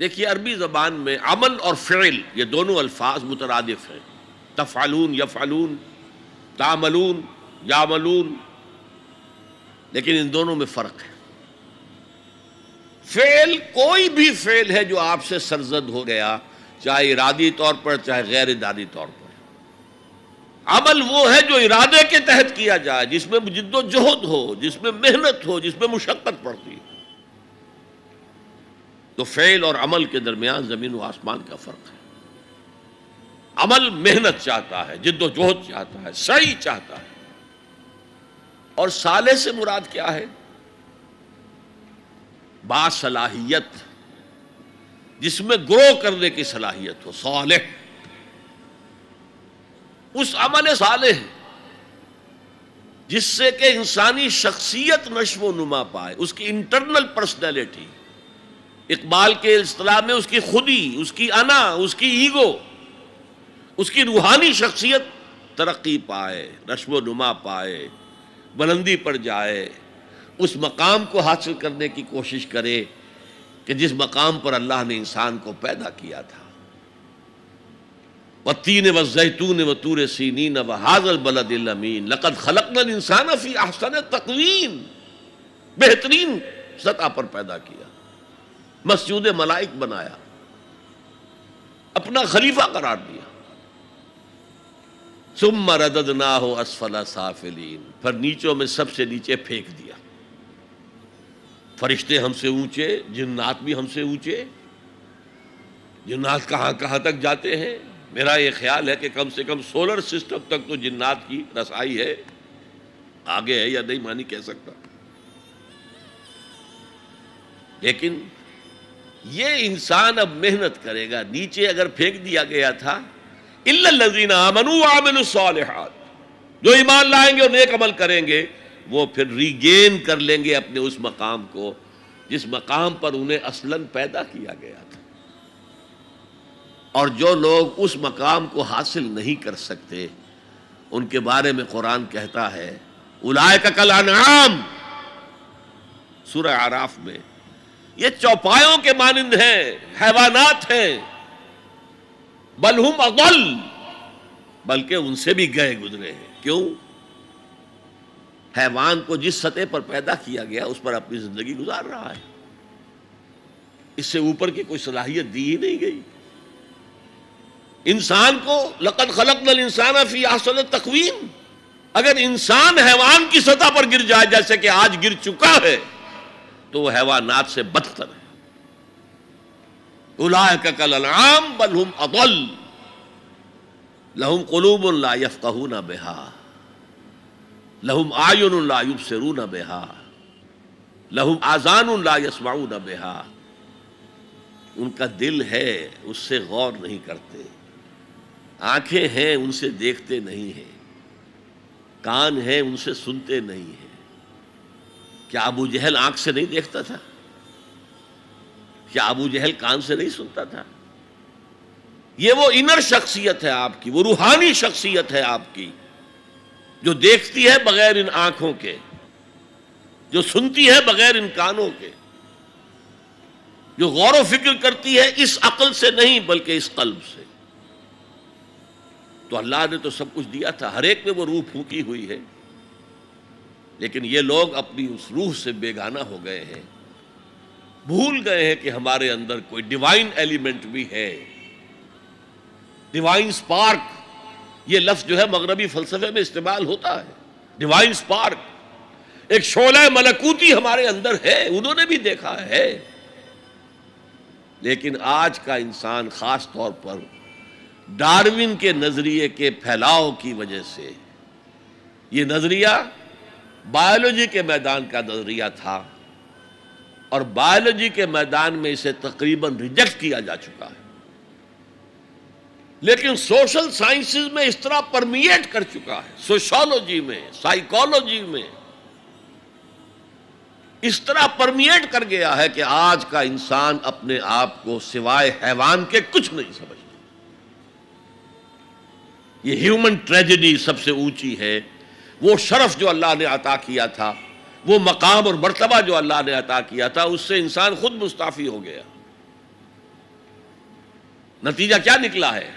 دیکھیے عربی زبان میں عمل اور فعل یہ دونوں الفاظ مترادف ہیں، تفعلون یفعلون، تعملون یعملون، لیکن ان دونوں میں فرق ہے۔ فعل کوئی بھی فعل ہے جو آپ سے سرزد ہو گیا، چاہے ارادی طور پر چاہے غیر ارادی طور پر۔ عمل وہ ہے جو ارادے کے تحت کیا جائے، جس میں جد و جہد ہو، جس میں محنت ہو، جس میں مشقت پڑتی ہے۔ تو فعل اور عمل کے درمیان زمین و آسمان کا فرق ہے۔ عمل محنت چاہتا ہے، جد و جہد چاہتا ہے، سعی چاہتا ہے۔ اور صالح سے مراد کیا ہے؟ باصلاحیت، جس میں گرو کرنے کی صلاحیت ہو، صالح۔ اس عمل صالح جس سے کہ انسانی شخصیت نشو و نما پائے، اس کی انٹرنل پرسنالٹی، اقبال کے اصطلاح میں اس کی خودی، اس کی انا، اس کی ایگو، اس کی روحانی شخصیت ترقی پائے، نشو و نما پائے، بلندی پر جائے، اس مقام کو حاصل کرنے کی کوشش کرے کہ جس مقام پر اللہ نے انسان کو پیدا کیا تھا۔ والتین والزیتون وطور سینین وہذا البلد الامین لقد خلقنا الانسان فی احسن تقویم، بہترین سطح پر پیدا کیا، مسجود ملائک بنایا، اپنا خلیفہ قرار دیا۔ ثم رددناہ اسفل سافلین، پھر نیچوں میں سب سے نیچے پھینک دیا۔ فرشتے ہم سے اونچے، جنات بھی ہم سے اونچے۔ جنات کہاں کہاں تک جاتے ہیں؟ میرا یہ خیال ہے کہ کم سے کم سولر سسٹم تک تو جنات کی رسائی ہے، آگے ہے یا نہیں مانی کہہ سکتا۔ لیکن یہ انسان اب محنت کرے گا۔ نیچے اگر پھینک دیا گیا تھا الا الذین آمنوا وعملوا الصالحات، جو ایمان لائیں گے اور نیک عمل کریں گے وہ پھر ریگین کر لیں گے اپنے اس مقام کو جس مقام پر انہیں اصلاً پیدا کیا گیا تھا۔ اور جو لوگ اس مقام کو حاصل نہیں کر سکتے ان کے بارے میں قرآن کہتا ہے اولئک کالانعام، سورہ اعراف میں، یہ چوپایوں کے مانند ہیں، حیوانات ہیں، بل ہم اضل، بلکہ ان سے بھی گئے گزرے ہیں۔ کیوں؟ حیوان کو جس سطح پر پیدا کیا گیا اس پر اپنی زندگی گزار رہا ہے، اس سے اوپر کی کوئی صلاحیت دی ہی نہیں گئی۔ انسان کو لقد خلقنا الانسان فی احسن تقویم، اگر انسان حیوان کی سطح پر گر جائے جیسے کہ آج گر چکا ہے تو وہ حیوانات سے بدتر ہے۔ اولئک کالانعام بل ہم اضل لہم قلوب لا یفقہون بہا لہم اعین لا یبصرون بہا لہم آذان لا یسمعون بہا، ان کا دل ہے اس سے غور نہیں کرتے، آنکھیں ہیں ان سے دیکھتے نہیں ہیں، کان ہیں ان سے سنتے نہیں ہیں۔ کیا ابو جہل آنکھ سے نہیں دیکھتا تھا؟ کیا ابو جہل کان سے نہیں سنتا تھا؟ یہ وہ انر شخصیت ہے آپ کی، وہ روحانی شخصیت ہے آپ کی، جو دیکھتی ہے بغیر ان آنکھوں کے، جو سنتی ہے بغیر ان کانوں کے، جو غور و فکر کرتی ہے اس عقل سے نہیں بلکہ اس قلب سے۔ تو اللہ نے تو سب کچھ دیا تھا، ہر ایک میں وہ روح پھونکی ہوئی ہے، لیکن یہ لوگ اپنی اس روح سے بیگانہ ہو گئے ہیں، بھول گئے ہیں کہ ہمارے اندر کوئی ڈیوائن ایلیمنٹ بھی ہے۔ ڈیوائن سپارک، یہ لفظ جو ہے مغربی فلسفے میں استعمال ہوتا ہے، ڈیوائن سپارک، ایک شعلہ ملکوتی ہمارے اندر ہے، انہوں نے بھی دیکھا ہے۔ لیکن آج کا انسان خاص طور پر ڈارون کے نظریے کے پھیلاؤ کی وجہ سے، یہ نظریہ بایولوجی کے میدان کا نظریہ تھا اور بایولوجی کے میدان میں اسے تقریباً ریجیکٹ کیا جا چکا ہے، لیکن سوشل سائنسز میں اس طرح پرمیٹ کر چکا ہے، سوشالوجی میں، سائیکالوجی میں اس طرح پرمیٹ کر گیا ہے کہ آج کا انسان اپنے آپ کو سوائے حیوان کے کچھ نہیں سمجھتا۔ یہ ہیومن ٹریجڈی سب سے اونچی ہے، وہ شرف جو اللہ نے عطا کیا تھا، وہ مقام اور مرتبہ جو اللہ نے عطا کیا تھا، اس سے انسان خود مستعفی ہو گیا۔ نتیجہ کیا نکلا ہے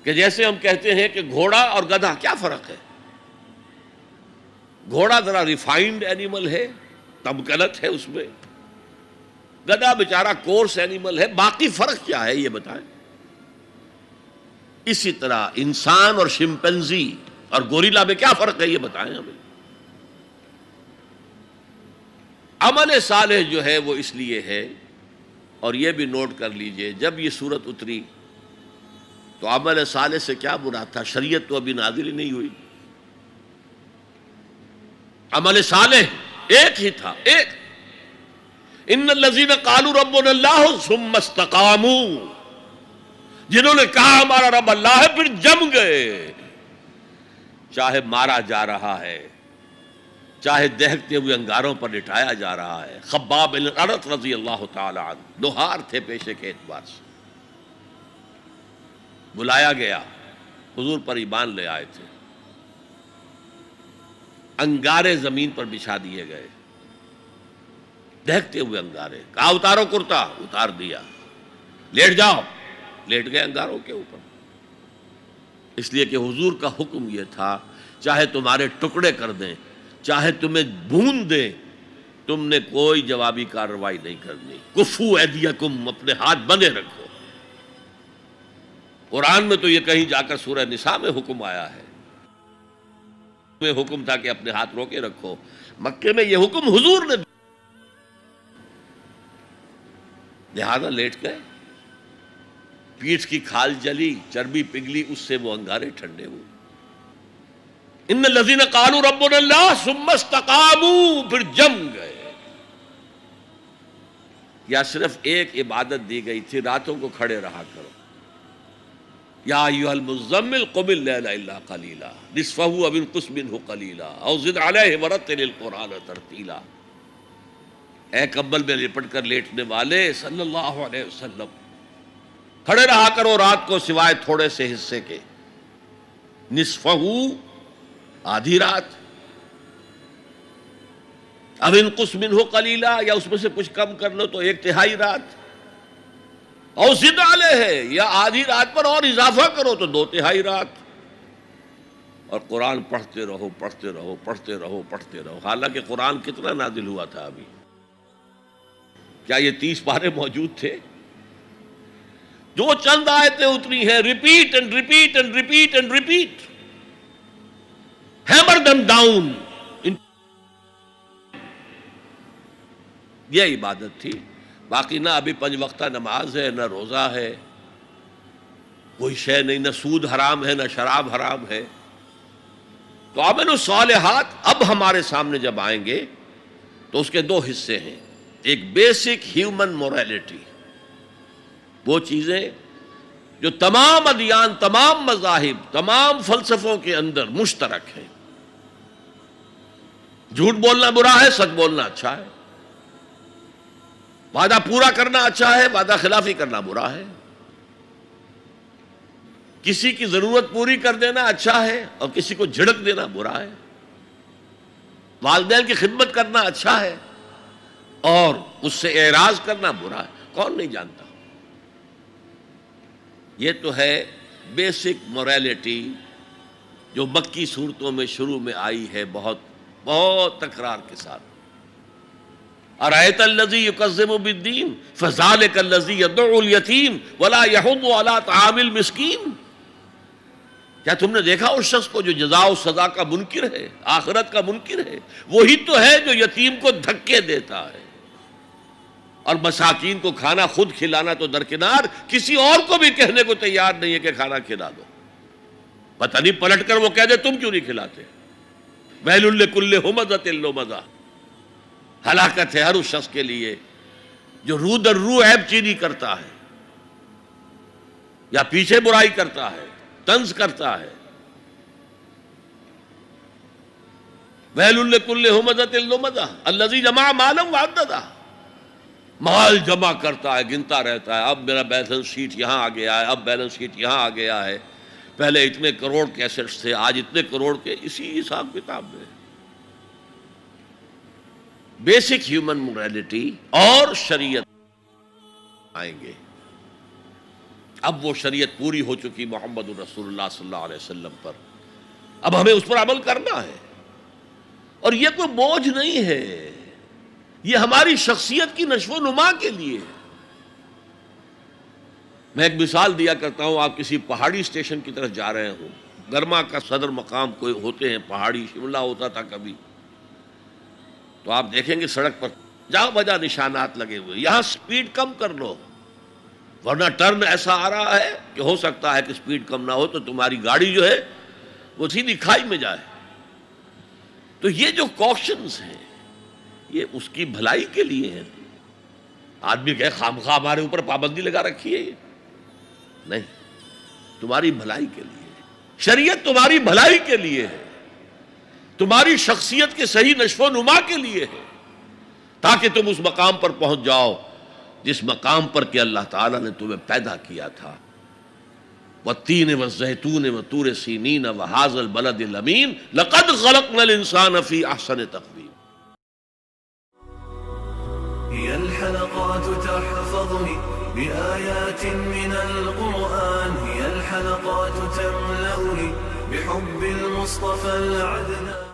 کہ جیسے ہم کہتے ہیں کہ گھوڑا اور گدھا، کیا فرق ہے؟ گھوڑا ذرا ریفائنڈ اینیمل ہے، تمکنت ہے اس میں، گدھا بیچارہ کورس اینیمل ہے، باقی فرق کیا ہے یہ بتائیں؟ اسی طرح انسان اور شمپینزی اور گوریلا میں کیا فرق ہے یہ بتائیں ہمیں؟ عمل صالح جو ہے وہ اس لیے ہے، اور یہ بھی نوٹ کر لیجئے، جب یہ سورت اتری تو عمل صالح سے کیا مراد تھا؟ شریعت تو ابھی نازل ہی نہیں ہوئی، عمل صالح ایک ہی تھا، ایک ان الذین قالوا ربنا اللہ ثم استقاموا، جنہوں نے کہا ہمارا رب اللہ ہے پھر جم گئے، چاہے مارا جا رہا ہے، چاہے دہکتے ہوئے انگاروں پر لٹایا جا رہا ہے۔ خباب بن الارت رضی اللہ تعالی عنہ لوہار تھے پیشے کے اعتبار سے، بلایا گیا، حضور پر ایمان لے آئے تھے، انگارے زمین پر بچھا دیے گئے، دہکتے ہوئے انگارے، کہا اتارو کرتا، اتار دیا، لیٹ جاؤ، لیٹ گئے انگاروں کے اوپر، اس لیے کہ حضور کا حکم یہ تھا چاہے تمہارے ٹکڑے کر دیں، چاہے تمہیں بھون دیں، تم نے کوئی جوابی کارروائی نہیں کرنی، کفو ایدیکم، اپنے ہاتھ بندے رکھو۔ قرآن میں تو یہ کہیں جا کر سورہ نساء میں حکم آیا ہے، میں حکم تھا کہ اپنے ہاتھ روکے رکھو، مکے میں یہ حکم حضور نے، لہذا لیٹ گئے، پیٹھ کی کھال جلی، چربی پگھلی، اس سے وہ انگارے ٹھنڈے ہوئے۔ ان الذین قالوا ربنا اللہ ثم استقاموا، پھر جم گئے۔ یا صرف ایک عبادت دی گئی تھی، راتوں کو کھڑے رہا کرو، یا ایھا المزمل قم اللیل الا قلیلا نصفہ او انقص منہ قلیلا او زد علیہ ورتل القرآن ترتیلا۔ اے کمبل میں لپٹ کر لیٹنے والے صلی اللہ علیہ وسلم، کھڑے رہا کرو رات کو سوائے تھوڑے سے حصے کے، نصفہ، آدھی رات، اب انقص منہ قلیلا، یا اس میں سے کچھ کم کر لو تو ایک تہائی رات، اور زد علیہ، یا آدھی رات پر اور اضافہ کرو تو دو تہائی رات، اور قرآن پڑھتے رہو پڑھتے رہو پڑھتے رہو پڑھتے رہو۔ حالانکہ قرآن کتنا نازل ہوا تھا ابھی؟ کیا یہ 30 پارے موجود تھے؟ جو چند آیتیں اتری ہیں، repeat and repeat and repeat and repeat, hammer them down, یہ عبادت تھی۔ باقی نہ ابھی 5 وقتہ نماز ہے، نہ روزہ ہے، کوئی شے نہیں، نہ سود حرام ہے، نہ شراب حرام ہے۔ تو عمل الصالحات اب ہمارے سامنے جب آئیں گے تو اس کے 2 حصے ہیں، ایک بیسک ہیومن موریلٹی، وہ چیزیں جو تمام ادیان، تمام مذاہب، تمام فلسفوں کے اندر مشترک ہیں۔ جھوٹ بولنا برا ہے، سچ بولنا اچھا ہے، وعدہ پورا کرنا اچھا ہے، وعدہ خلافی کرنا برا ہے، کسی کی ضرورت پوری کر دینا اچھا ہے اور کسی کو جھڑک دینا برا ہے، والدین کی خدمت کرنا اچھا ہے اور اس سے اعراض کرنا برا ہے، کون نہیں جانتا؟ یہ تو ہے بیسک موریلٹی جو مکی صورتوں میں شروع میں آئی ہے، بہت بہت تکرار کے ساتھ۔ ارأیت الذی یکذب بالدین فذلک الذی یدعو الیتیم ولا یحض علی طعام المسکین۔ کیا تم نے دیکھا اس شخص کو جو جزا و سزا کا منکر ہے، آخرت کا منکر ہے؟ وہی تو ہے جو یتیم کو دھکے دیتا ہے، اور مساکین کو کھانا خود کھلانا تو درکنار، کسی اور کو بھی کہنے کو تیار نہیں ہے کہ کھانا کھلا دو۔ پتہ نہیں پلٹ کر وہ کہہ دے تم کیوں نہیں کھلاتے۔ ویل لکل ہمزۃ لمزہ، ہلاکت ہے ہر اس شخص کے لیے جو رو در رو عیب چینی کرتا ہے، یا پیچھے برائی کرتا ہے، طنز کرتا ہے۔ ویل لکل ہمزۃ لمزہ الذی جمع مالا وعددہ، مال جمع کرتا ہے، گنتا رہتا ہے، اب میرا بیلنس شیٹ یہاں آ گیا ہے، اب بیلنس شیٹ یہاں آ گیا ہے، پہلے اتنے کروڑ کے ایسٹس تھے، آج اتنے کروڑ کے، اسی حساب کتاب میں۔ بیسک ہیومن موریلٹی اور شریعت آئیں گے، اب وہ شریعت پوری ہو چکی محمد رسول اللہ صلی اللہ علیہ وسلم پر، اب ہمیں اس پر عمل کرنا ہے، اور یہ کوئی بوجھ نہیں ہے، یہ ہماری شخصیت کی نشو و نما کے لیے ہے۔ میں ایک مثال دیا کرتا ہوں، آپ کسی پہاڑی اسٹیشن کی طرف جا رہے ہوں، گرما کا صدر مقام کوئی ہوتے ہیں پہاڑی، شملہ ہوتا تھا کبھی، تو آپ دیکھیں گے سڑک پر جہاں بجا نشانات لگے ہوئے، یہاں سپیڈ کم کر لو، ورنہ ٹرن ایسا آ رہا ہے کہ ہو سکتا ہے کہ سپیڈ کم نہ ہو تو تمہاری گاڑی جو ہے وہ سیدھی کھائی میں جائے۔ تو یہ جو کوشنز ہیں یہ اس کی بھلائی کے لیے ہیں۔ آدمی کہے خامخواہ ہمارے اوپر پابندی لگا رکھی ہے، یہ نہیں، تمہاری بھلائی کے لیے، شریعت تمہاری بھلائی کے لیے ہے، تمہاری شخصیت کے صحیح نشو و نما کے لیے ہے، تاکہ تم اس مقام پر پہنچ جاؤ جس مقام پر کہ اللہ تعالیٰ نے تمہیں پیدا کیا تھا۔ والتین والزیتون وطور سینین وہذا البلد الامین لقد خلقنا الانسان فی احسن تقویم۔ هي الحلقات تحفظني بآيات من القرآن، هي الحلقات تملأني بحب المصطفى العدنان۔